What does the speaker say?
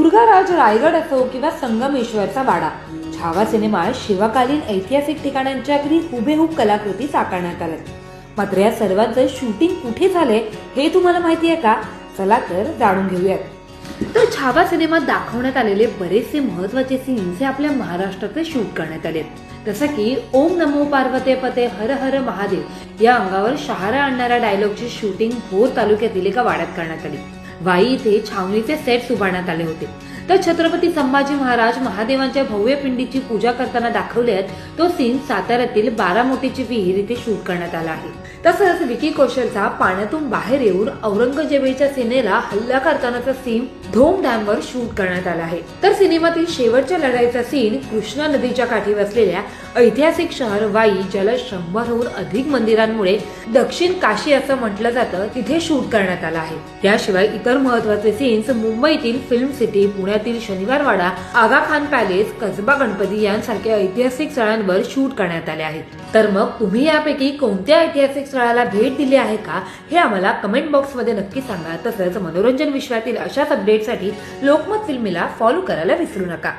दुर्गाराज रायगड असो किंवा संगमेश्वरचा वाडा, छावा सिनेमात शिवकालीन ऐतिहासिक ठिकाणांच्या अगदी हुबेहूब कलाकृती साकारण्यात आल्या. मात्र या सर्वांचं शूटिंग कुठे झालंय हे तुम्हाला माहिती आहे का? चला तर जाणून घेऊयात. तर छावा सिनेमात दाखवण्यात आलेले बरेचसे महत्वाचे सीन्स हे आपल्या महाराष्ट्रात शूट करण्यात आले. जसं की ओम नमो पार्वते पते हर हर महादेव या अंगावर शहारा आणणाऱ्या डायलॉगची शूटिंग भोर तालुक्यातील एका वाड्यात करण्यात आली. वाई इथे छावणीचे सेट्स उभारण्यात आले होते. तर छत्रपती संभाजी महाराज महादेवांच्या भव्य पिंडीची पूजा करताना दाखवल्यात तो सीन साताऱ्यातील बारामोटीची विहीर इथे शूट करण्यात आला आहे. तसंच विकी कौशलचा पाण्यातून बाहेर येऊन औरंगजेबाच्या सेनेला हल्ला करतानाचा सीन धोम डॅम वर शूट करण्यात आला आहे. तर सिनेमातील शेवटच्या लढाईचा सीन कृष्णा नदीच्या काठी वसलेल्या ऐतिहासिक शहर वाई, ज्याला 100हून अधिक मंदिरांमुळे दक्षिण काशी असं म्हटलं जातं, तिथे शूट करण्यात आला आहे. त्याशिवाय इतर महत्वाचे सीन्स मुंबईतील फिल्म सिटी, पुण्यातील शनिवारवाडा, आगा खान पॅलेस, कसबा गणपती यांसारख्या ऐतिहासिक स्थळांवर शूट करण्यात आले आहेत. तर मग तुम्ही यापैकी कोणत्या ऐतिहासिक स्थळाला भेट दिली आहे का हे आम्हाला कमेंट बॉक्स मध्ये नक्की सांगा. तसंच मनोरंजन विश्वातील अशाच अपडेटसाठी लोकमत फिल्मीला फॉलो करायला विसरू नका.